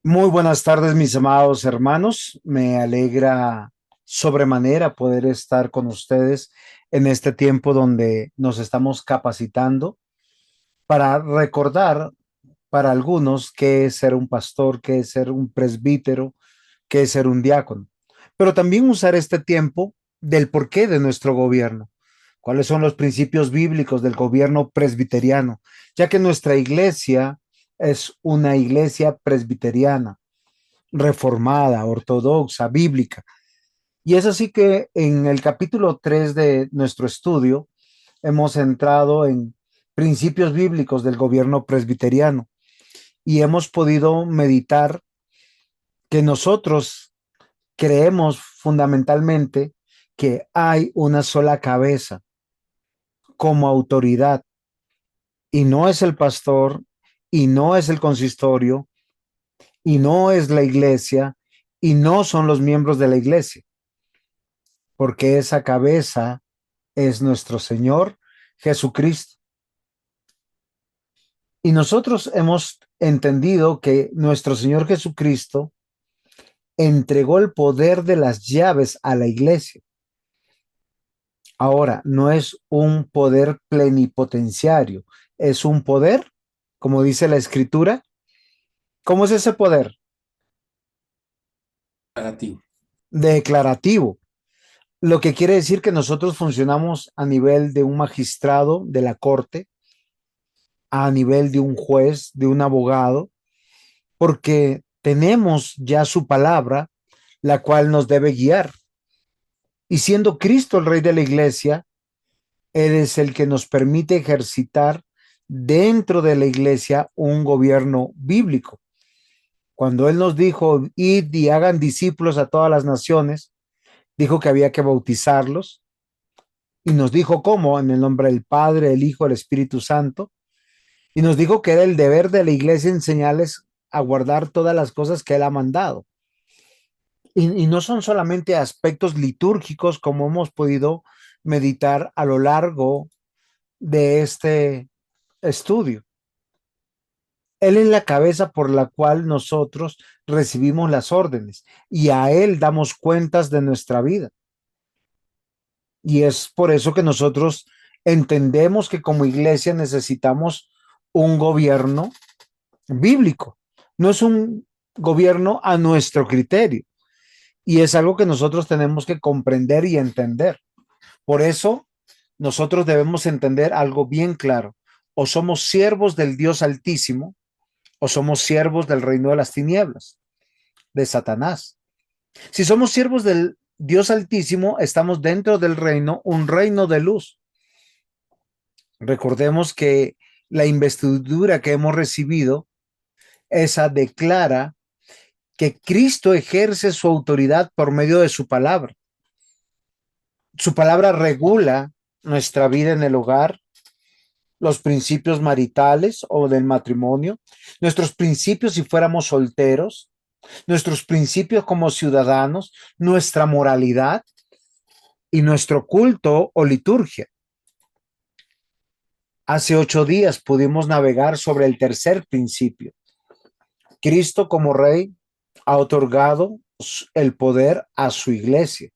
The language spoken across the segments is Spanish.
Muy buenas tardes, mis amados hermanos. Me alegra sobremanera poder estar con ustedes en este tiempo donde nos estamos capacitando para recordar para algunos qué es ser un pastor, qué es ser un presbítero, qué es ser un diácono, pero también usar este tiempo del porqué de nuestro gobierno, cuáles son los principios bíblicos del gobierno presbiteriano, ya que nuestra iglesia es una iglesia presbiteriana reformada, ortodoxa, bíblica. Y es así que en el capítulo 3 de nuestro estudio hemos entrado en principios bíblicos del gobierno presbiteriano y hemos podido meditar que nosotros creemos fundamentalmente que hay una sola cabeza como autoridad y no es el pastor y no es el consistorio y no es la iglesia y no son los miembros de la iglesia, porque esa cabeza es nuestro Señor Jesucristo. Y nosotros hemos entendido que nuestro Señor Jesucristo entregó el poder de las llaves a la iglesia. Ahora, no es un poder plenipotenciario, es un poder, como dice la escritura. ¿Cómo es ese poder? Para ti. Declarativo. Lo que quiere decir que nosotros funcionamos a nivel de un magistrado de la corte, a nivel de un juez, de un abogado, porque tenemos ya su palabra, la cual nos debe guiar. Y siendo Cristo el Rey de la Iglesia, Él es el que nos permite ejercitar dentro de la Iglesia un gobierno bíblico. Cuando Él nos dijo, id y hagan discípulos a todas las naciones, dijo que había que bautizarlos y nos dijo cómo, en el nombre del Padre, el Hijo, el Espíritu Santo, y nos dijo que era el deber de la Iglesia enseñarles a guardar todas las cosas que Él ha mandado. Y no son solamente aspectos litúrgicos como hemos podido meditar a lo largo de este estudio. Él es la cabeza por la cual nosotros recibimos las órdenes y a Él damos cuentas de nuestra vida. Y es por eso que nosotros entendemos que como iglesia necesitamos un gobierno bíblico. No es un gobierno a nuestro criterio. Y es algo que nosotros tenemos que comprender y entender. Por eso, nosotros debemos entender algo bien claro. O somos siervos del Dios Altísimo, o somos siervos del reino de las tinieblas, de Satanás. Si somos siervos del Dios Altísimo, estamos dentro del reino, un reino de luz. Recordemos que la investidura que hemos recibido, esa declara que Cristo ejerce su autoridad por medio de su palabra. Su palabra regula nuestra vida en el hogar, los principios maritales o del matrimonio, nuestros principios si fuéramos solteros, nuestros principios como ciudadanos, nuestra moralidad y nuestro culto o liturgia. Hace 8 días pudimos navegar sobre el tercer principio. Cristo como rey ha otorgado el poder a su iglesia.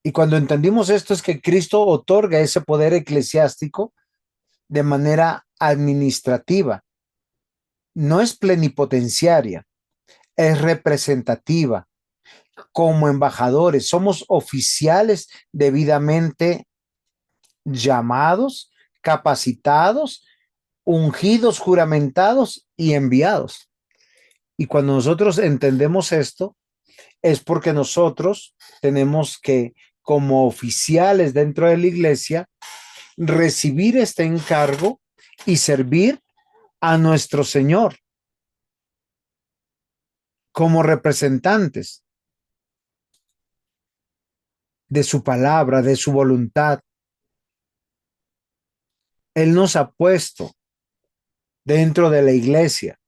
Y cuando entendimos esto es que Cristo otorga ese poder eclesiástico de manera administrativa. No es plenipotenciaria, es representativa. Como embajadores, somos oficiales debidamente llamados, capacitados, ungidos, juramentados y enviados. Y cuando nosotros entendemos esto, es porque nosotros tenemos que, como oficiales dentro de la iglesia, recibir este encargo y servir a nuestro Señor como representantes de su palabra, de su voluntad. Él nos ha puesto dentro de la iglesia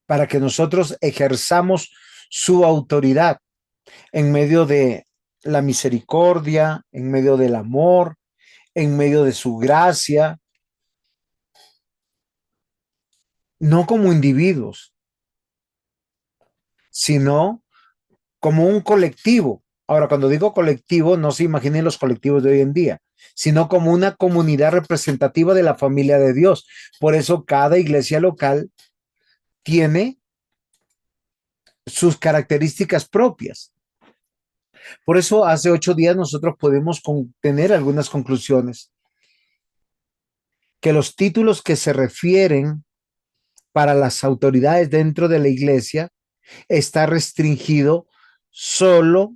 para que nosotros ejerzamos su autoridad en medio de la misericordia, en medio del amor, en medio de su gracia. no como individuos, sino como un colectivo. Ahora, cuando digo colectivo, no se imaginen los colectivos de hoy en día, sino como una comunidad representativa de la familia de Dios. Por eso cada iglesia local tiene sus características propias. Por eso hace 8 días nosotros podemos tener algunas conclusiones, que los títulos que se refieren para las autoridades dentro de la iglesia está restringido solo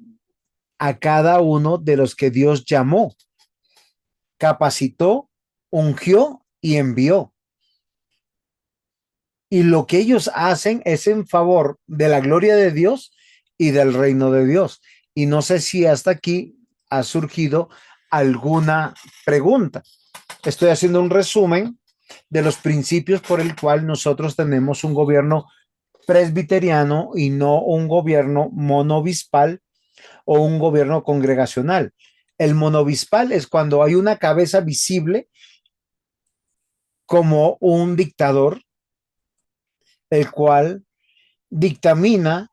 a cada uno de los que Dios llamó, capacitó, ungió y envió. Y lo que ellos hacen es en favor de la gloria de Dios y del reino de Dios. Y no sé si hasta aquí ha surgido alguna pregunta. Estoy haciendo un resumen de los principios por el cual nosotros tenemos un gobierno presbiteriano y no un gobierno monobispal o un gobierno congregacional. El monobispal es cuando hay una cabeza visible como un dictador, el cual dictamina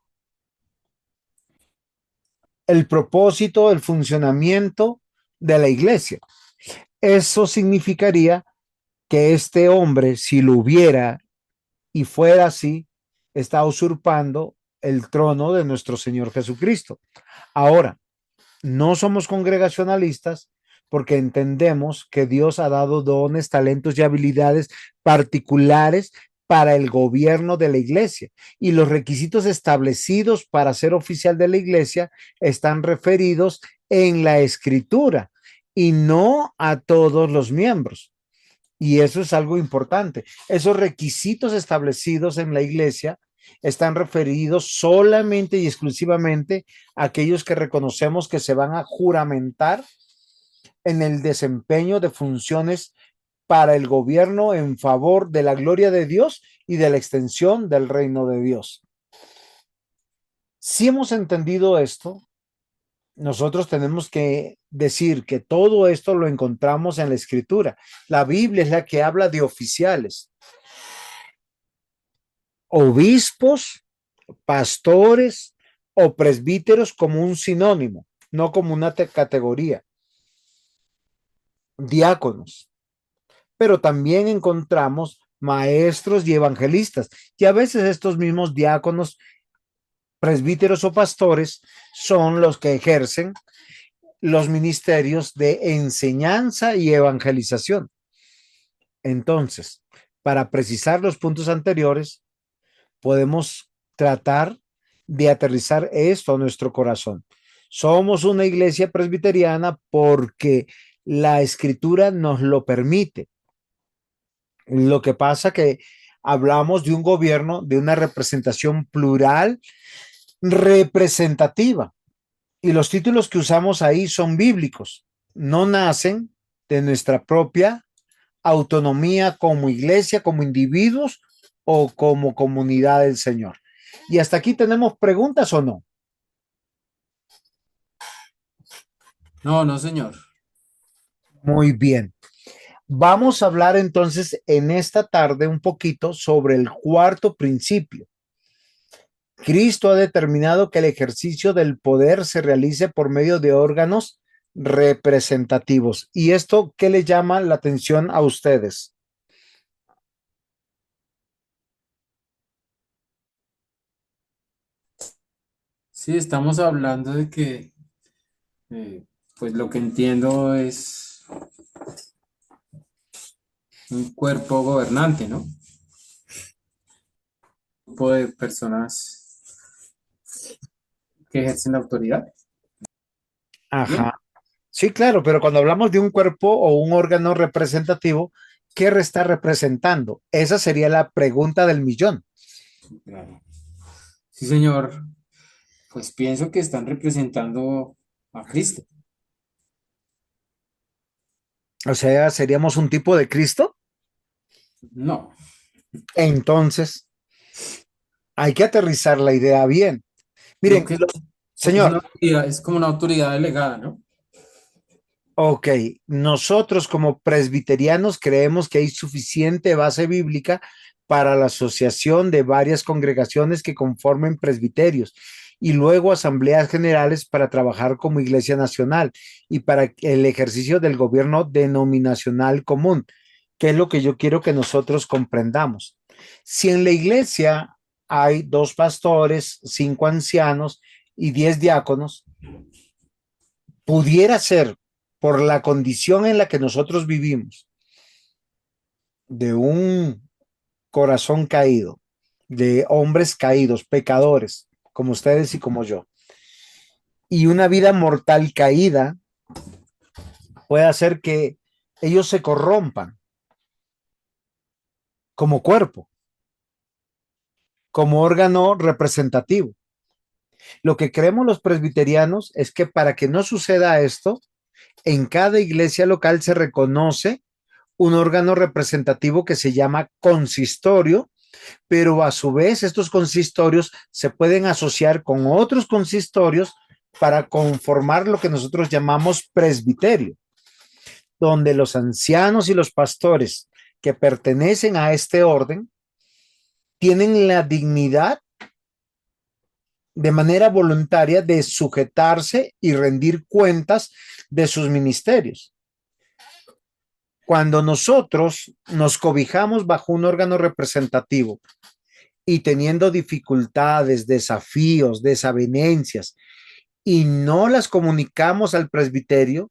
el propósito, el funcionamiento de la iglesia. Eso significaría que este hombre, si lo hubiera y fuera así, está usurpando el trono de nuestro Señor Jesucristo. Ahora, no somos congregacionalistas porque entendemos que Dios ha dado dones, talentos y habilidades particulares para el gobierno de la iglesia y los requisitos establecidos para ser oficial de la iglesia están referidos en la escritura y no a todos los miembros. Y eso es algo importante. Esos requisitos establecidos en la iglesia están referidos solamente y exclusivamente a aquellos que reconocemos que se van a juramentar en el desempeño de funciones para el gobierno en favor de la gloria de Dios y de la extensión del reino de Dios. Si hemos entendido esto, nosotros tenemos que decir que todo esto lo encontramos en la escritura. La Biblia es la que habla de oficiales, obispos, pastores o presbíteros como un sinónimo, no como una categoría. Diáconos, pero también encontramos maestros y evangelistas, y a veces estos mismos diáconos, presbíteros o pastores son los que ejercen los ministerios de enseñanza y evangelización. Entonces, para precisar los puntos anteriores, podemos tratar de aterrizar esto a nuestro corazón. Somos una iglesia presbiteriana porque la escritura nos lo permite. Lo que pasa que hablamos de un gobierno, de una representación plural, representativa. Y los títulos que usamos ahí son bíblicos. No nacen de nuestra propia autonomía como iglesia, como individuos o como comunidad del Señor. Y hasta aquí tenemos preguntas o no. No, no, señor. Muy bien. Vamos a hablar entonces en esta tarde un poquito sobre el cuarto principio. Cristo ha determinado que el ejercicio del poder se realice por medio de órganos representativos. ¿Y esto qué le llama la atención a ustedes? Sí, estamos hablando de que, pues lo que entiendo es un cuerpo gobernante, ¿no? Un grupo de personas que ejercen la autoridad. Ajá. Bien, Sí, claro, pero cuando hablamos de un cuerpo o un órgano representativo, ¿qué está representando? Esa sería la pregunta del millón. claro. Sí, señor. Pues pienso que están representando a Cristo. O sea, seríamos un tipo de Cristo. No, Entonces, hay que aterrizar la idea bien. creo Miren, que es señor, una autoridad, es como una autoridad delegada, ¿no? ok, nosotros como presbiterianos creemos que hay suficiente base bíblica para la asociación de varias congregaciones que conformen presbiterios y luego asambleas generales para trabajar como iglesia nacional y para el ejercicio del gobierno denominacional común, que es lo que yo quiero que nosotros comprendamos. Si en la iglesia hay 2 pastores, 5 ancianos y 10 diáconos, pudiera ser por la condición en la que nosotros vivimos, de un corazón caído, de hombres caídos, pecadores, como ustedes y como yo, y una vida mortal caída, puede hacer que ellos se corrompan como cuerpo, como órgano representativo. Lo que creemos los presbiterianos es que para que no suceda esto, en cada iglesia local se reconoce un órgano representativo que se llama consistorio, pero a su vez estos consistorios se pueden asociar con otros consistorios para conformar lo que nosotros llamamos presbiterio, donde los ancianos y los pastores que pertenecen a este orden tienen la dignidad de manera voluntaria de sujetarse y rendir cuentas de sus ministerios. Cuando nosotros nos cobijamos bajo un órgano representativo y teniendo dificultades, desafíos, desavenencias y no las comunicamos al presbiterio,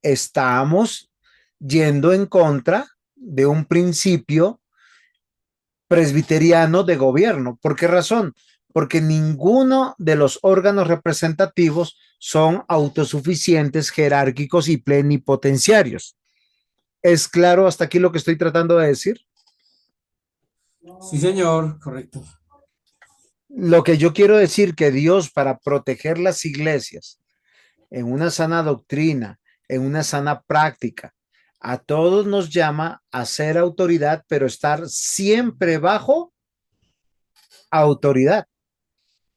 estamos yendo en contra de un principio presbiteriano de gobierno. ¿Por qué razón? Porque ninguno de los órganos representativos son autosuficientes, jerárquicos y plenipotenciarios. ¿Es claro hasta aquí lo que estoy tratando de decir? Sí, señor, correcto. Lo que yo quiero decir que Dios, para proteger las iglesias en una sana doctrina, en una sana práctica, a todos nos llama a ser autoridad, pero estar siempre bajo autoridad,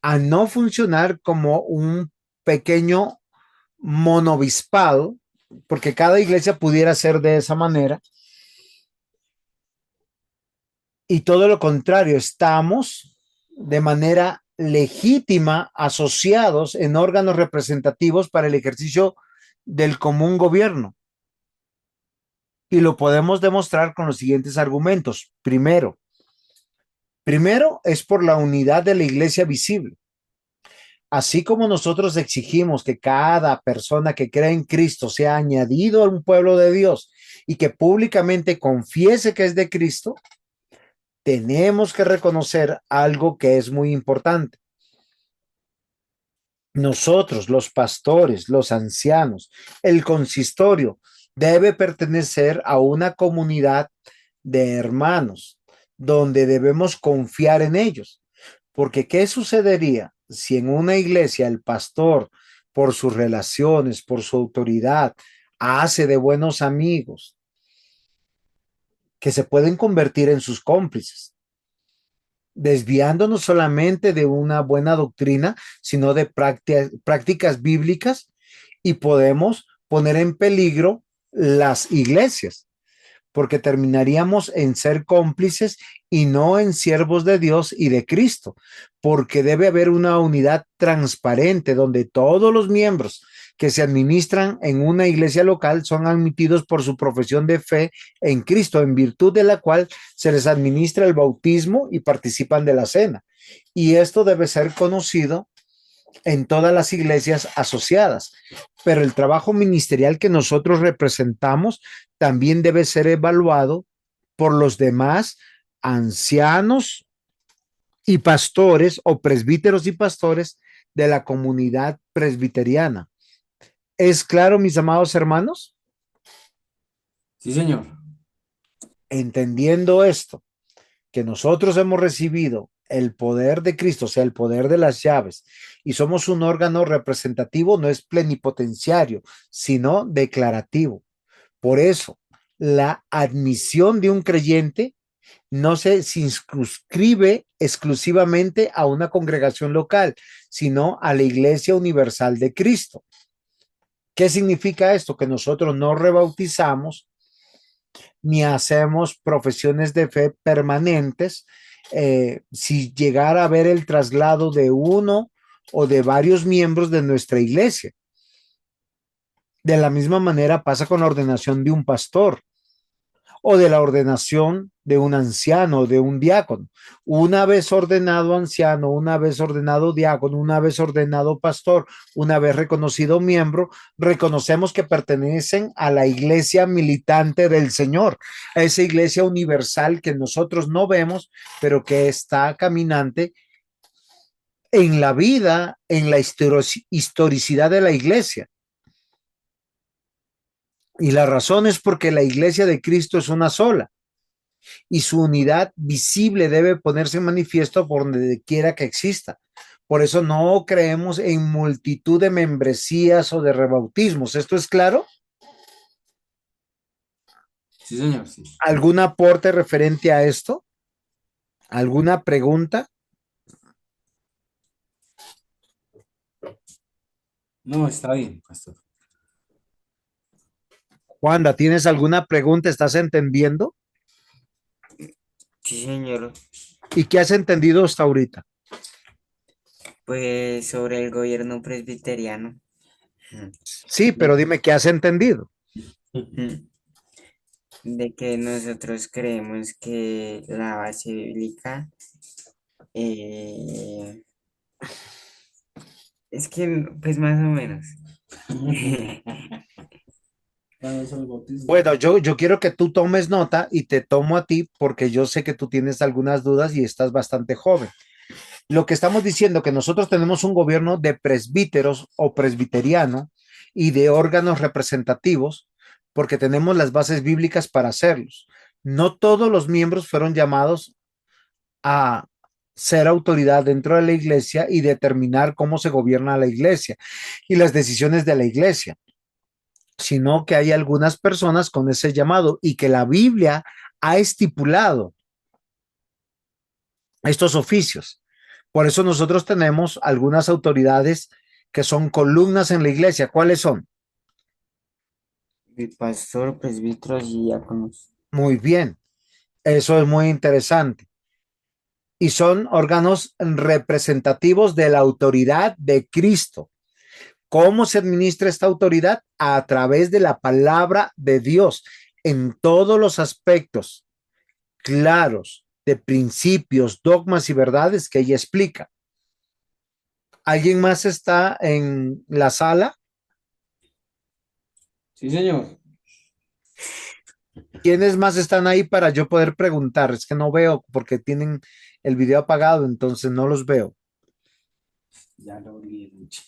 a no funcionar como un pequeño monovispado, porque cada iglesia pudiera ser de esa manera, y todo lo contrario, estamos de manera legítima asociados en órganos representativos para el ejercicio del común gobierno. Y lo podemos demostrar con los siguientes argumentos. Primero es por la unidad de la iglesia visible. Así como nosotros exigimos que cada persona que cree en Cristo sea añadido a un pueblo de Dios y que públicamente confiese que es de Cristo, tenemos que reconocer algo que es muy importante. Nosotros, los pastores, los ancianos, el consistorio debe pertenecer a una comunidad de hermanos donde debemos confiar en ellos. Porque ¿qué sucedería si en una iglesia el pastor, por sus relaciones, por su autoridad, hace de buenos amigos que se pueden convertir en sus cómplices, desviándonos solamente de una buena doctrina, sino de prácticas bíblicas, y podemos poner en peligro las iglesias, porque terminaríamos en ser cómplices y no en siervos de Dios y de Cristo, porque debe haber una unidad transparente donde todos los miembros que se administran en una iglesia local son admitidos por su profesión de fe en Cristo, en virtud de la cual se les administra el bautismo y participan de la cena. Y esto debe ser conocido en todas las iglesias asociadas, pero el trabajo ministerial que nosotros representamos también debe ser evaluado por los demás ancianos y pastores o presbíteros y pastores de la comunidad presbiteriana. ¿Es claro, mis amados hermanos? Sí, señor. Entendiendo esto, que nosotros hemos recibido el poder de Cristo, o sea, el poder de las llaves, y somos un órgano representativo, no es plenipotenciario, sino declarativo. Por eso, la admisión de un creyente no se circunscribe exclusivamente a una congregación local, sino a la Iglesia Universal de Cristo. ¿Qué significa esto? Que nosotros no rebautizamos ni hacemos profesiones de fe permanentes. Si llegara a haber el traslado de uno o de varios miembros de nuestra iglesia. De la misma manera pasa con la ordenación de un pastor o de la ordenación de un anciano, de un diácono. Una vez ordenado anciano, una vez ordenado diácono, una vez ordenado pastor, una vez reconocido miembro, reconocemos que pertenecen a la iglesia militante del Señor, a esa iglesia universal que nosotros no vemos, pero que está caminante en la vida, en la historicidad de la iglesia. Y la razón es porque la iglesia de Cristo es una sola y su unidad visible debe ponerse en manifiesto por donde quiera que exista. Por eso no creemos en multitud de membresías o de rebautismos. ¿Esto es claro? Sí, señor, sí. ¿Algún aporte referente a esto? ¿Alguna pregunta? No, está bien, pastor. Juanda, ¿tienes alguna pregunta? ¿Estás entendiendo? Sí, señor. ¿Y qué has entendido hasta ahorita? Pues sobre el gobierno presbiteriano. Sí, pero dime qué has entendido. Mm. De que nosotros creemos que la base bíblica eh, es que, pues más o menos. Vamos al bautismo. Bueno, yo quiero que tú tomes nota y te tomo a ti porque yo sé que tú tienes algunas dudas y estás bastante joven. Lo que estamos diciendo que nosotros tenemos un gobierno de presbíteros o presbiteriano y de órganos representativos porque tenemos las bases bíblicas para hacerlos. No todos los miembros fueron llamados a ser autoridad dentro de la iglesia y determinar cómo se gobierna la iglesia y las decisiones de la iglesia, sino que hay algunas personas con ese llamado y que la Biblia ha estipulado estos oficios. Por eso nosotros tenemos algunas autoridades que son columnas en la iglesia. ¿Cuáles son? El pastor, presbíteros y diáconos. Muy bien, eso es muy interesante. Y son órganos representativos de la autoridad de Cristo. ¿Cómo se administra esta autoridad? A través de la palabra de Dios en todos los aspectos claros de principios, dogmas y verdades que ella explica. ¿Alguien más está en la sala? Sí, señor. ¿Quiénes más están ahí para yo poder preguntar? Es que no veo porque tienen el video apagado, entonces no los veo. Ya lo olvidé mucho.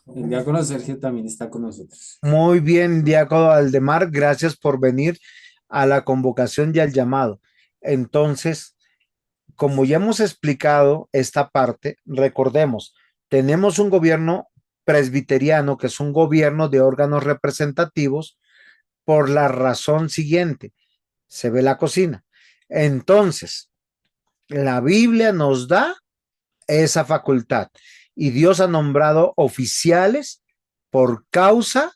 El diácono Sergio también está con nosotros. Muy bien, Diácono Aldemar, gracias por venir a la convocación y al llamado. Entonces, como ya hemos explicado esta parte, recordemos, tenemos un gobierno presbiteriano que es un gobierno de órganos representativos por la razón siguiente, se ve la cocina. Entonces, la Biblia nos da esa facultad y Dios ha nombrado oficiales por causa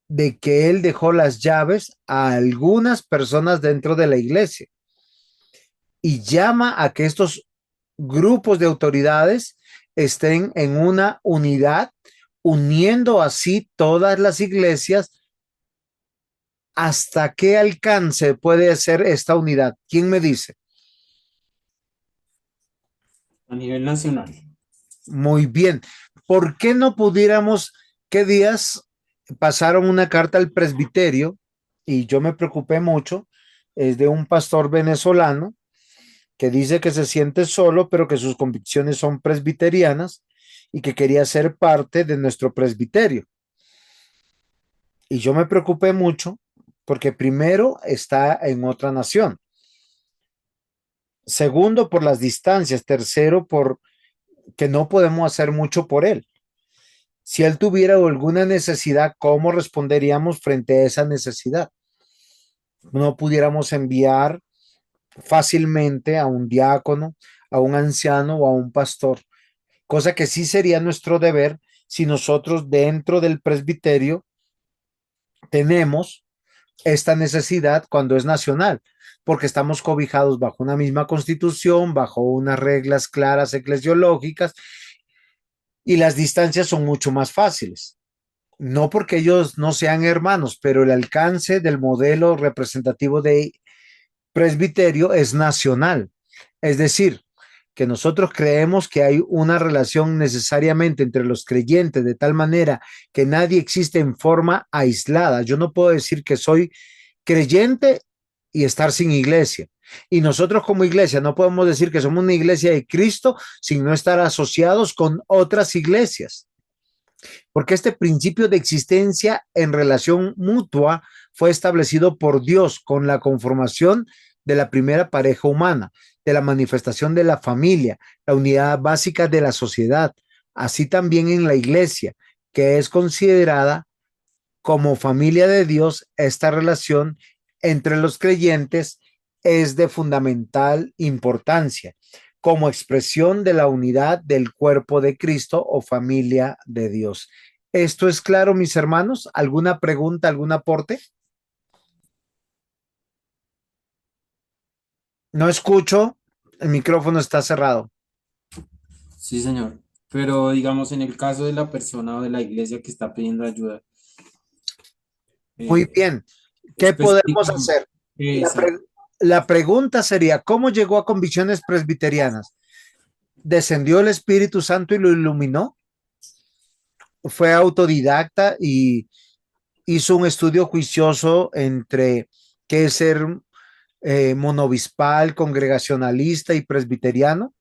de que Él dejó las llaves a algunas personas dentro de la iglesia y llama a que estos grupos de autoridades estén en una unidad, uniendo así todas las iglesias. ¿Hasta qué alcance puede ser esta unidad? ¿Quién me dice? A nivel nacional. Muy bien. ¿Por qué no pudiéramos, qué días pasaron una carta al presbiterio y yo me preocupé mucho? Es de un pastor venezolano que dice que se siente solo, pero que sus convicciones son presbiterianas y que quería ser parte de nuestro presbiterio. Y yo me preocupé mucho porque primero está en otra nación, segundo por las distancias, tercero por que no podemos hacer mucho por él. Si él tuviera alguna necesidad, ¿cómo responderíamos frente a esa necesidad? No pudiéramos enviar fácilmente a un diácono, a un anciano o a un pastor, cosa que sí sería nuestro deber si nosotros dentro del presbiterio tenemos esta necesidad cuando es nacional, porque estamos cobijados bajo una misma constitución, bajo unas reglas claras eclesiológicas y las distancias son mucho más fáciles. No porque ellos no sean hermanos, pero el alcance del modelo representativo de presbiterio es nacional. Es decir, que nosotros creemos que hay una relación necesariamente entre los creyentes de tal manera que nadie existe en forma aislada. Yo no puedo decir que soy creyente y estar sin iglesia. Y nosotros como iglesia no podemos decir que somos una iglesia de Cristo sin no estar asociados con otras iglesias, porque este principio de existencia en relación mutua fue establecido por Dios con la conformación de la primera pareja humana, de la manifestación de la familia, la unidad básica de la sociedad, así también en la iglesia, que es considerada como familia de Dios. Esta relación entre los creyentes es de fundamental importancia como expresión de la unidad del cuerpo de Cristo o familia de Dios. ¿Esto es claro, mis hermanos? ¿Alguna pregunta, algún aporte? No escucho, el micrófono está cerrado. Sí, señor. Pero digamos, en el caso de la persona o de la iglesia que está pidiendo ayuda, Muy eh, bien. ¿Qué podemos específicamente, hacer? La, exacto. pre la pregunta sería, ¿cómo llegó a convicciones presbiterianas? ¿Descendió el Espíritu Santo y lo iluminó? ¿Fue autodidacta y hizo un estudio juicioso entre qué es ser monovispal, congregacionalista y presbiteriano?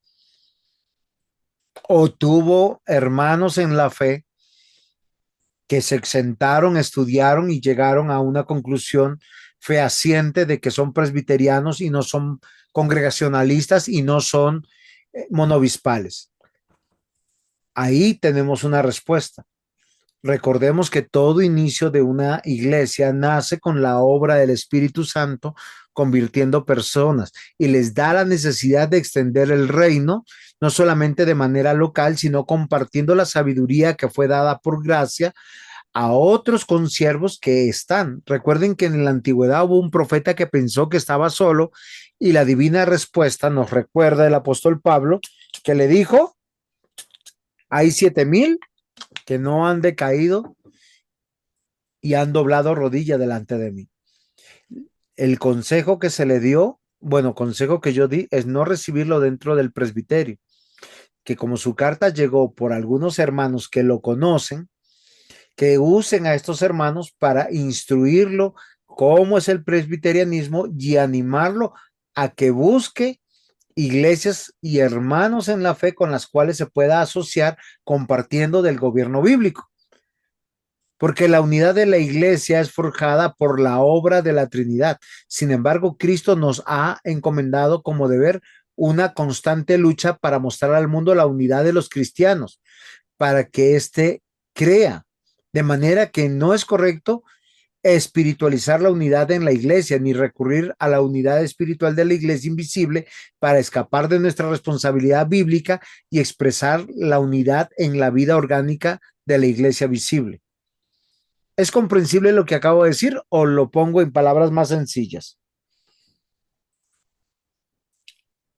¿O tuvo hermanos en la fe que se sentaron, estudiaron y llegaron a una conclusión fehaciente de que son presbiterianos y no son congregacionalistas y no son monovispales? Ahí tenemos una respuesta. Recordemos que todo inicio de una iglesia nace con la obra del Espíritu Santo convirtiendo personas y les da la necesidad de extender el reino, no solamente de manera local, sino compartiendo la sabiduría que fue dada por gracia a otros consiervos que están. Recuerden que en la antigüedad hubo un profeta que pensó que estaba solo y la divina respuesta nos recuerda el apóstol Pablo que le dijo, hay 7,000 que no han decaído y han doblado rodilla delante de mí. El consejo que se le dio, bueno, consejo que yo di es no recibirlo dentro del presbiterio, que como su carta llegó por algunos hermanos que lo conocen, que usen a estos hermanos para instruirlo cómo es el presbiterianismo y animarlo a que busque iglesias y hermanos en la fe con las cuales se pueda asociar compartiendo del gobierno bíblico, porque la unidad de la iglesia es forjada por la obra de la Trinidad. Sin embargo, Cristo nos ha encomendado como deber una constante lucha para mostrar al mundo la unidad de los cristianos, para que éste crea. De manera que no es correcto espiritualizar la unidad en la iglesia, ni recurrir a la unidad espiritual de la iglesia invisible para escapar de nuestra responsabilidad bíblica y expresar la unidad en la vida orgánica de la iglesia visible. ¿Es comprensible lo que acabo de decir o lo pongo en palabras más sencillas?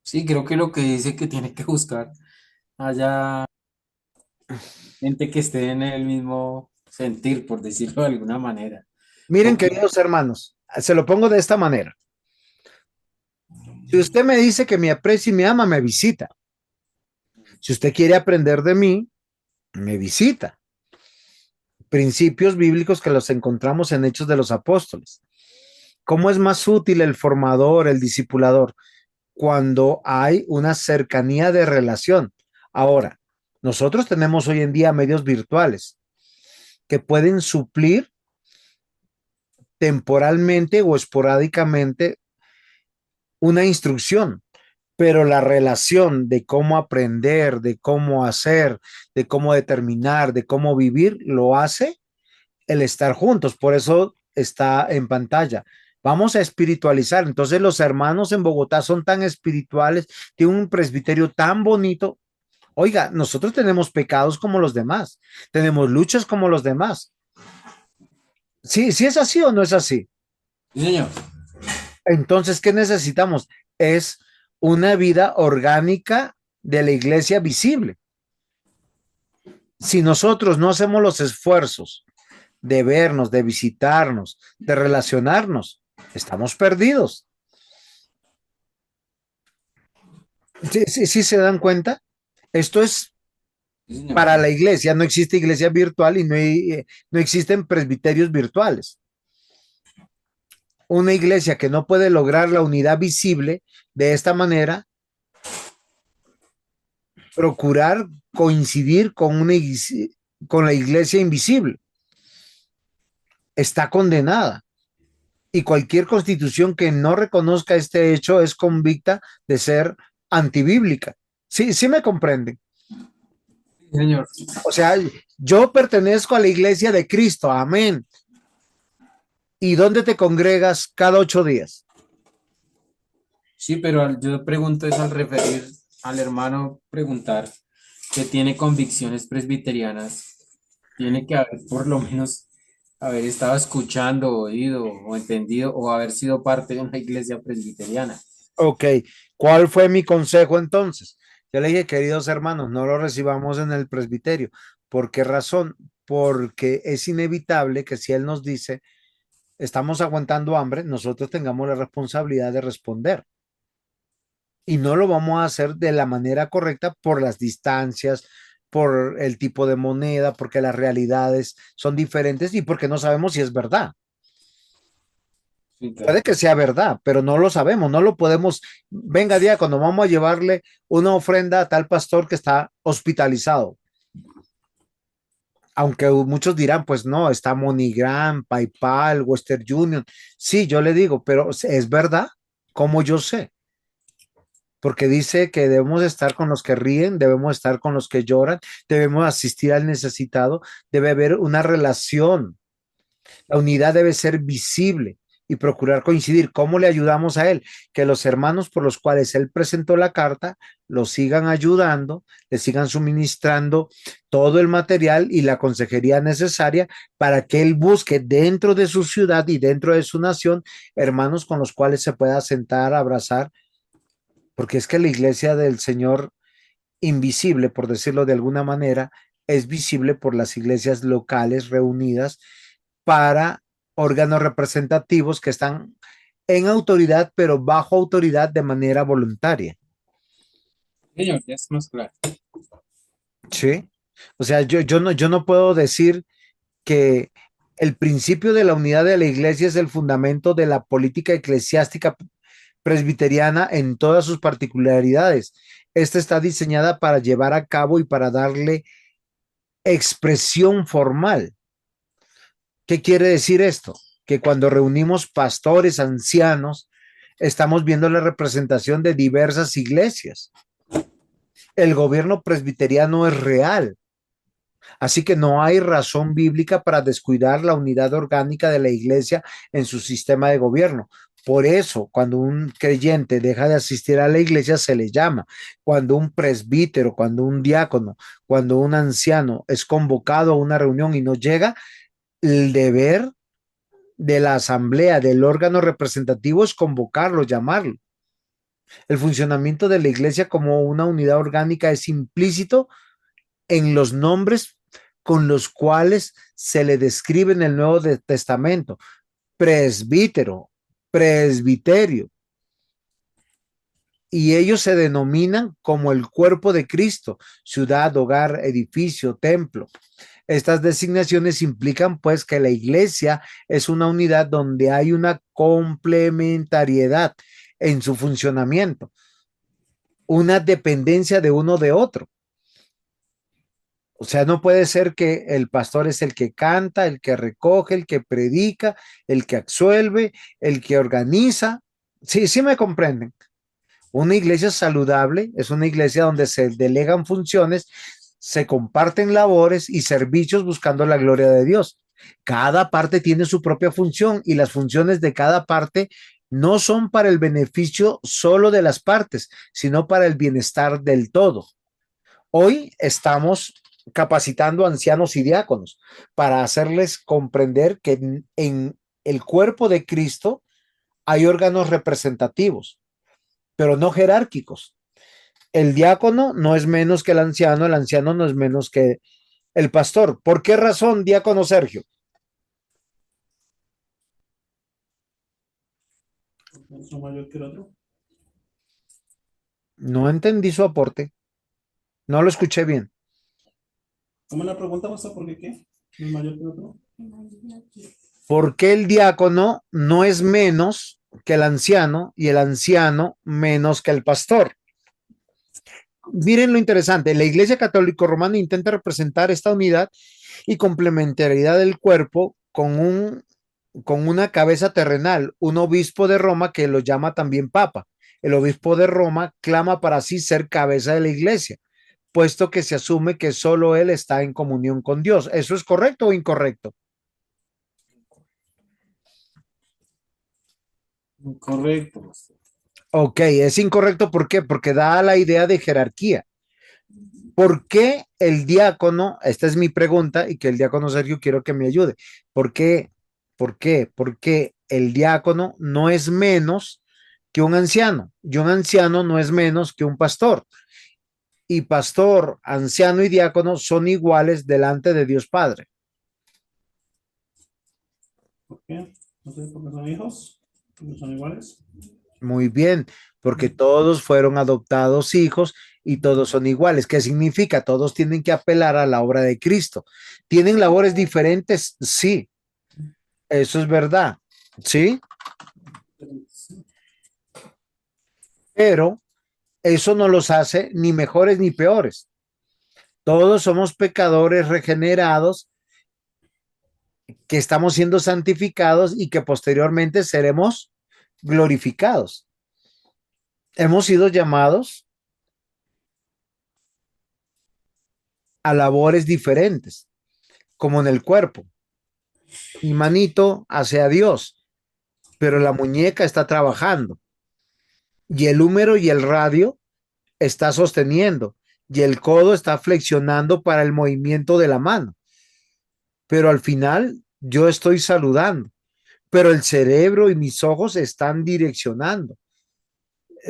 Sí, creo que lo que dice que tiene que buscar haya gente que esté en el mismo sentir, por decirlo de alguna manera. Miren, Porque queridos hermanos, se lo pongo de esta manera. Si usted me dice que me aprecia y me ama, me visita. Si usted quiere aprender de mí, me visita. Principios bíblicos que los encontramos en Hechos de los Apóstoles. ¿Cómo es más útil el formador, el discipulador? Cuando hay una cercanía de relación. Ahora, nosotros tenemos hoy en día medios virtuales que pueden suplir temporalmente o esporádicamente una instrucción, pero la relación de cómo aprender, de cómo hacer, de cómo determinar, de cómo vivir, lo hace el estar juntos. Por eso está en pantalla. Vamos a espiritualizar. Entonces los hermanos en Bogotá son tan espirituales, tienen un presbiterio tan bonito. Oiga, nosotros tenemos pecados como los demás, tenemos luchas como los demás. Sí, sí es así o no es así. Sí, señor. Entonces, ¿qué necesitamos? Es una vida orgánica de la iglesia visible. Si nosotros no hacemos los esfuerzos de vernos, de visitarnos, de relacionarnos, estamos perdidos. Sí, sí, sí se dan cuenta. Esto es Sí, señor. para la iglesia. No existe iglesia virtual y no existen presbiterios virtuales. Una iglesia que no puede lograr la unidad visible de esta manera, procurar coincidir con la iglesia invisible, está condenada. Y cualquier constitución que no reconozca este hecho es convicta de ser antibíblica. Sí, sí me comprenden. Sí, señor. O sea, yo pertenezco a la iglesia de Cristo, amén. ¿Y dónde te congregas cada 8 días? Sí, pero yo pregunto es al referir al hermano preguntar que tiene convicciones presbiterianas, tiene que haber por lo menos haber estado escuchando, oído o entendido o haber sido parte de una iglesia presbiteriana. Ok, ¿cuál fue mi consejo entonces? Yo le dije, queridos hermanos, no lo recibamos en el presbiterio. ¿Por qué razón? Porque es inevitable que si Él nos dice, estamos aguantando hambre, nosotros tengamos la responsabilidad de responder. Y no lo vamos a hacer de la manera correcta por las distancias, por el tipo de moneda, porque las realidades son diferentes y porque no sabemos si es verdad. Sí, claro. Puede que sea verdad, pero no lo sabemos, no lo podemos. Venga, día, cuando vamos a llevarle una ofrenda a tal pastor que está hospitalizado, aunque muchos dirán, pues no, está MoneyGram, PayPal, Western Union. Sí, yo le digo, pero es verdad, como yo sé, porque dice que debemos estar con los que ríen, debemos estar con los que lloran, debemos asistir al necesitado, debe haber una relación. La unidad debe ser visible y procurar coincidir. ¿Cómo le ayudamos a él? Que los hermanos por los cuales él presentó la carta lo sigan ayudando, le sigan suministrando todo el material y la consejería necesaria para que él busque dentro de su ciudad y dentro de su nación hermanos con los cuales se pueda sentar, abrazar, porque es que la iglesia del Señor invisible, por decirlo de alguna manera, es visible por las iglesias locales reunidas para órganos representativos que están en autoridad, pero bajo autoridad de manera voluntaria. Señor, ya es más claro. ¿Sí? O sea, yo no puedo decir que el principio de la unidad de la iglesia es el fundamento de la política eclesiástica presbiteriana en todas sus particularidades. Esta está diseñada para llevar a cabo y para darle expresión formal. ¿Qué quiere decir esto? Que cuando reunimos pastores, ancianos, estamos viendo la representación de diversas iglesias. El gobierno presbiteriano es real, así que no hay razón bíblica para descuidar la unidad orgánica de la iglesia en su sistema de gobierno. Por eso, cuando un creyente deja de asistir a la iglesia, se le llama. Cuando un presbítero, cuando un diácono, cuando un anciano es convocado a una reunión y no llega, el deber de la asamblea, del órgano representativo es convocarlo, llamarlo. El funcionamiento de la iglesia como una unidad orgánica es implícito en los nombres con los cuales se le describe en el Nuevo Testamento. Presbítero, presbiterio. Y ellos se denominan como el cuerpo de Cristo, ciudad, hogar, edificio, templo. Estas designaciones implican pues que la iglesia es una unidad donde hay una complementariedad en su funcionamiento, una dependencia de uno de otro. O sea, no puede ser que el pastor es el que canta, el que recoge, el que predica, el que absuelve, el que organiza. Sí, sí me comprenden. Una iglesia saludable es una iglesia donde se delegan funciones, se comparten labores y servicios buscando la gloria de Dios. Cada parte tiene su propia función y las funciones de cada parte no son para el beneficio solo de las partes, sino para el bienestar del todo. Hoy estamos capacitando a ancianos y diáconos para hacerles comprender que en el cuerpo de Cristo hay órganos representativos, pero no jerárquicos. El diácono no es menos que el anciano no es menos que el pastor. ¿Por qué razón, diácono Sergio? ¿Son mayor que el otro? No entendí su aporte, no lo escuché bien. ¿Cómo la pregunta, pastor? ¿Por qué qué? ¿No es mayor que el otro? ¿Por qué el diácono no es menos que el anciano y el anciano menos que el pastor? Miren lo interesante, la Iglesia Católica Romana intenta representar esta unidad y complementariedad del cuerpo con una cabeza terrenal, un obispo de Roma que lo llama también papa. El obispo de Roma clama para sí ser cabeza de la iglesia, puesto que se asume que solo él está en comunión con Dios. ¿Eso es correcto o incorrecto? Correcto, pastor. Ok, es incorrecto. ¿Por qué? Porque da la idea de jerarquía. ¿Por qué el diácono? Esta es mi pregunta y que el diácono Sergio quiero que me ayude. ¿Por qué? ¿Por qué? Porque el diácono no es menos que un anciano y un anciano no es menos que un pastor. Y pastor, anciano y diácono son iguales delante de Dios Padre. ¿Por qué? No sé, porque son hijos, porque son iguales. Muy bien, porque todos fueron adoptados hijos y todos son iguales. ¿Qué significa? Todos tienen que apelar a la obra de Cristo. ¿Tienen labores diferentes? Sí, eso es verdad. Sí, pero eso no los hace ni mejores ni peores. Todos somos pecadores regenerados que estamos siendo santificados y que posteriormente seremos glorificados. Hemos sido llamados a labores diferentes, como en el cuerpo. Mi manito hace a Dios, pero la muñeca está trabajando y el húmero y el radio está sosteniendo y el codo está flexionando para el movimiento de la mano. Pero al final yo estoy saludando, pero el cerebro y mis ojos están direccionando.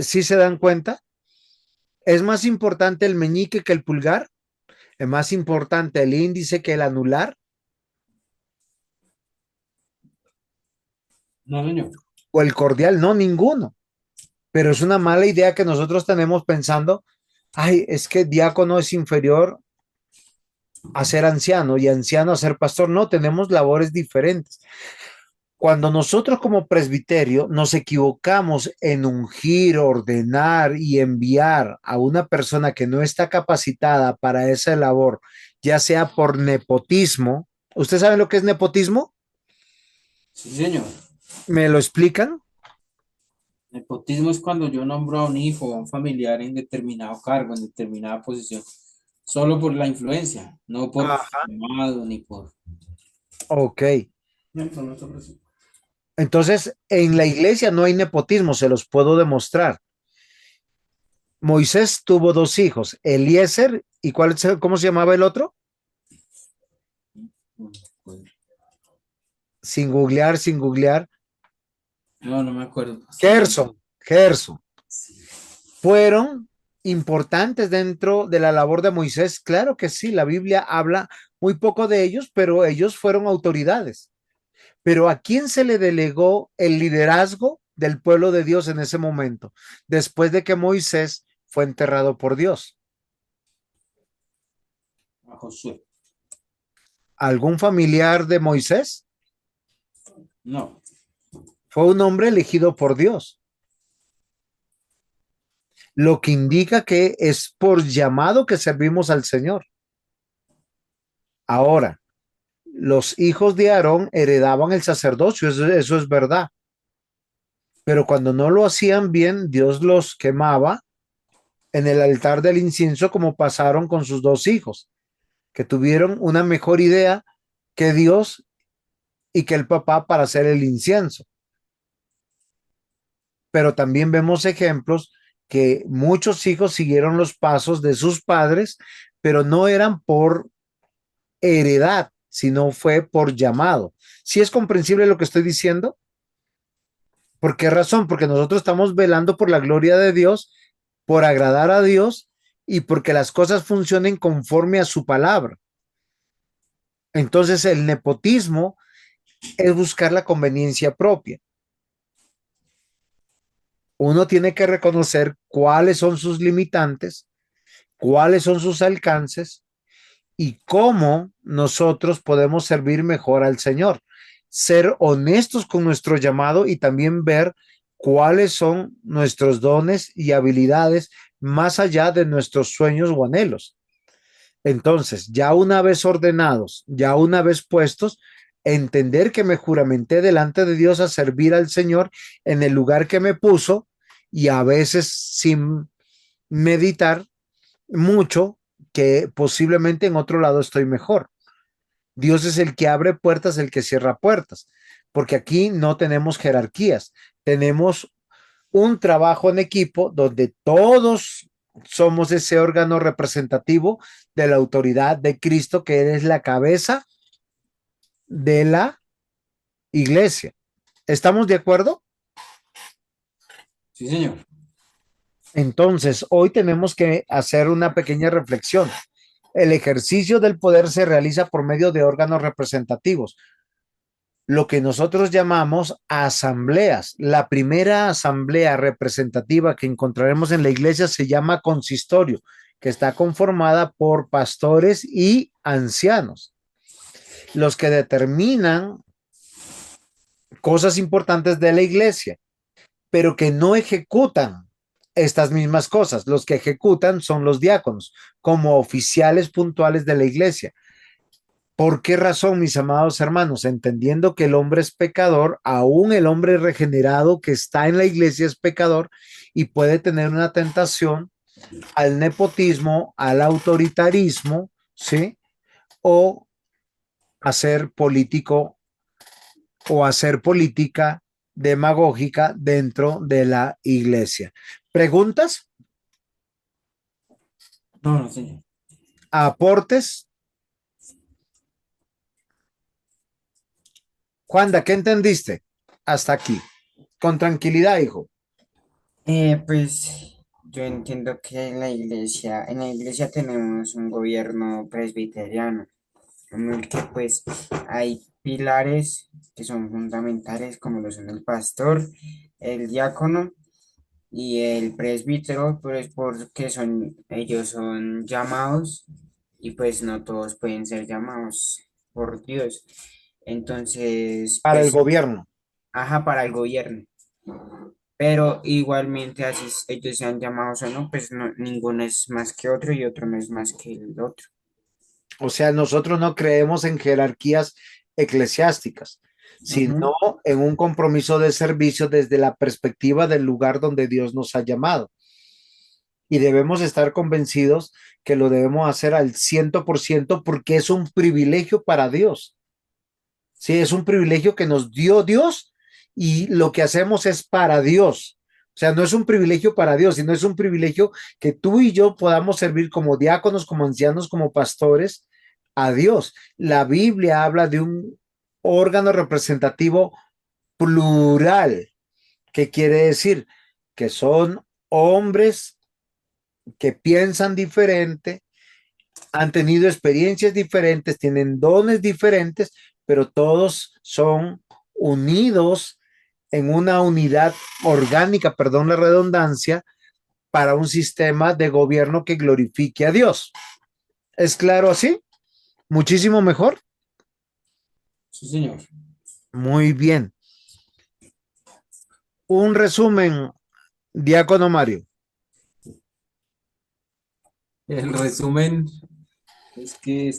¿Sí se dan cuenta? Es más importante el meñique que el pulgar, es más importante el índice que el anular No, señor. o el cordial, no, ninguno. Pero es una mala idea que nosotros tenemos pensando, ay, es que diácono es inferior a ser anciano y anciano a ser pastor. No, tenemos labores diferentes. Cuando nosotros como presbiterio nos equivocamos en ungir, ordenar y enviar a una persona que no está capacitada para esa labor, ya sea por nepotismo, ¿usted sabe lo que es nepotismo? Sí, señor. ¿Me lo explican? Nepotismo es cuando yo nombro a un hijo o a un familiar en determinado cargo, en determinada posición, solo por la influencia, no por Ajá. llamado ni por... Ok. Ejemplo, nuestro presidente. Entonces, en la iglesia no hay nepotismo, se los puedo demostrar. Moisés tuvo dos hijos, Eliezer y ¿cómo se llamaba el otro? Sin googlear, sin googlear. No, no me acuerdo. Gerson. ¿Fueron importantes dentro de la labor de Moisés? Claro que sí, la Biblia habla muy poco de ellos, pero ellos fueron autoridades. Pero ¿a quién se le delegó el liderazgo del pueblo de Dios en ese momento? Después de que Moisés fue enterrado por Dios. A Josué. ¿Algún familiar de Moisés? No, Fue un hombre elegido por Dios, lo que indica que es por llamado que servimos al Señor. Ahora, los hijos de Aarón heredaban el sacerdocio, eso es verdad, pero cuando no lo hacían bien, Dios los quemaba en el altar del incienso como pasaron con sus dos hijos, que tuvieron una mejor idea que Dios y que el papá para hacer el incienso. Pero también vemos ejemplos que muchos hijos siguieron los pasos de sus padres, pero no eran por heredad, sino fue por llamado. ¿Sí es comprensible lo que estoy diciendo? ¿Por qué razón? Porque nosotros estamos velando por la gloria de Dios, por agradar a Dios y porque las cosas funcionen conforme a su palabra. Entonces el nepotismo es buscar la conveniencia propia. Uno tiene que reconocer cuáles son sus limitantes, cuáles son sus alcances y cómo nosotros podemos servir mejor al Señor. Ser honestos con nuestro llamado y también ver cuáles son nuestros dones y habilidades más allá de nuestros sueños o anhelos. Entonces, ya una vez ordenados, ya una vez puestos, entender que me juramenté delante de Dios a servir al Señor en el lugar que me puso y a veces sin meditar mucho que posiblemente en otro lado estoy mejor. Dios es el que abre puertas, el que cierra puertas, porque aquí no tenemos jerarquías, tenemos un trabajo en equipo donde todos somos ese órgano representativo de la autoridad de Cristo, que es la cabeza de la iglesia. ¿Estamos de acuerdo? Sí, señor. Entonces, hoy tenemos que hacer una pequeña reflexión. El ejercicio del poder se realiza por medio de órganos representativos, lo que nosotros llamamos asambleas. La primera asamblea representativa que encontraremos en la iglesia se llama consistorio, que está conformada por pastores y ancianos, los que determinan cosas importantes de la iglesia, pero que no ejecutan estas mismas cosas. Los que ejecutan son los diáconos, como oficiales puntuales de la iglesia. ¿Por qué razón, mis amados hermanos? Entendiendo que el hombre es pecador, aún el hombre regenerado que está en la iglesia es pecador y puede tener una tentación al nepotismo, al autoritarismo, ¿sí? O hacer político o hacer política demagógica dentro de la iglesia. ¿Preguntas? No, no, señor. ¿Aportes? Juanda, ¿qué entendiste? Hasta aquí. Con tranquilidad, hijo. Pues yo entiendo que en la iglesia tenemos un gobierno presbiteriano, en el que pues hay pilares que son fundamentales como lo son el pastor, el diácono y el presbítero, pues porque ellos son llamados y pues no todos pueden ser llamados por Dios. Entonces, Para el pues, gobierno. ajá, para el gobierno. Pero igualmente así ellos sean llamados o no, pues no, ninguno es más que otro y otro no es más que el otro. O sea, nosotros no creemos en jerarquías eclesiásticas, sino Ujú. en un compromiso de servicio desde la perspectiva del lugar donde Dios nos ha llamado. Y debemos estar convencidos que lo debemos hacer al 100% porque es un privilegio para Dios. Sí, es un privilegio que nos dio Dios y lo que hacemos es para Dios. O sea, no es un privilegio para Dios, sino es un privilegio que tú y yo podamos servir como diáconos, como ancianos, como pastores a Dios. La Biblia habla de un órgano representativo plural, que quiere decir que son hombres que piensan diferente, han tenido experiencias diferentes, tienen dones diferentes, pero todos son unidos en una unidad orgánica, perdón la redundancia, para un sistema de gobierno que glorifique a Dios. ¿Es claro así? Muchísimo mejor. Sí, señor. Muy bien. Un resumen, Diácono Mario. El resumen es que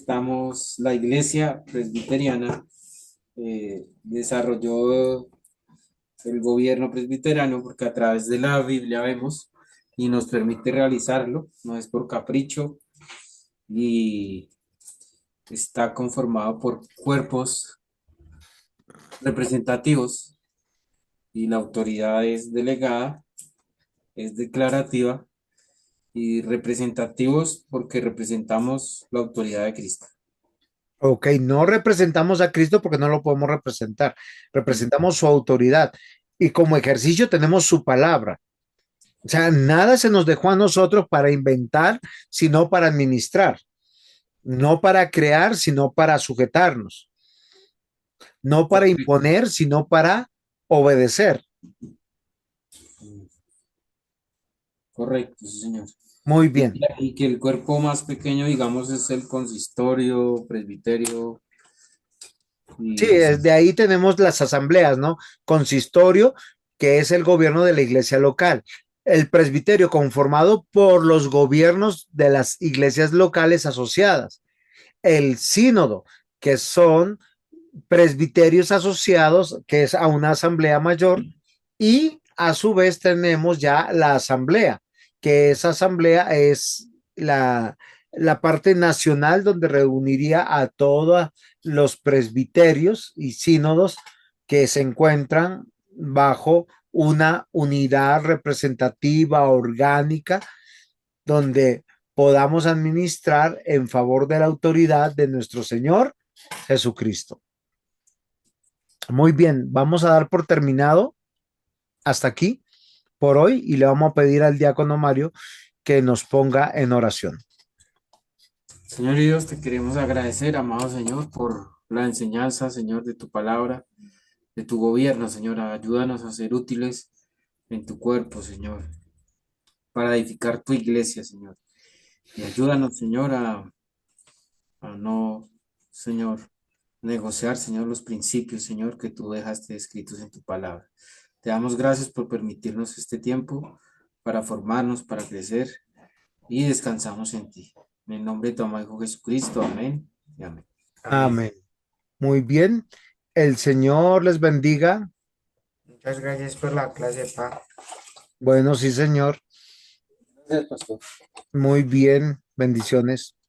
la iglesia presbiteriana desarrolló el gobierno presbiteriano porque a través de la Biblia vemos y nos permite realizarlo, no es por capricho y está conformado por cuerpos representativos y la autoridad es delegada, es declarativa y representativos porque representamos la autoridad de Cristo. Ok, no representamos a Cristo porque no lo podemos representar. Representamos su autoridad y como ejercicio tenemos su palabra. O sea, nada se nos dejó a nosotros para inventar, sino para administrar. No para crear, sino para sujetarnos. No para Correcto, imponer, sino para obedecer. correcto, sí, señor. Muy Y, bien. y que el cuerpo más pequeño, digamos, es el consistorio, presbiterio Sí, y sí. de ahí tenemos las asambleas, ¿no? Consistorio, que es el gobierno de la iglesia local. El presbiterio conformado por los gobiernos de las iglesias locales asociadas. El sínodo, que son presbiterios asociados, que es a una asamblea mayor, y a su vez tenemos ya la asamblea, que esa asamblea es la parte nacional donde reuniría a todos los presbiterios y sínodos que se encuentran bajo una unidad representativa orgánica donde podamos administrar en favor de la autoridad de nuestro Señor Jesucristo. Muy bien, vamos a dar por terminado hasta aquí por hoy y le vamos a pedir al diácono Mario que nos ponga en oración. Señor y Dios, te queremos agradecer, amado Señor, por la enseñanza, Señor, de tu palabra, de tu gobierno, Señor. Ayúdanos a ser útiles en tu cuerpo, Señor, para edificar tu iglesia, Señor. Y ayúdanos, Señor, a no, Señor, negociar, Señor, los principios, Señor, que tú dejaste escritos en tu palabra. Te damos gracias por permitirnos este tiempo para formarnos, para crecer y descansamos en ti. En el nombre de tu amado Hijo Jesucristo, amén y amén. Amén. Amén. Muy bien. El Señor les bendiga. Muchas gracias por la clase, pa. Bueno, sí, Señor. Gracias, pastor. Muy bien. Bendiciones.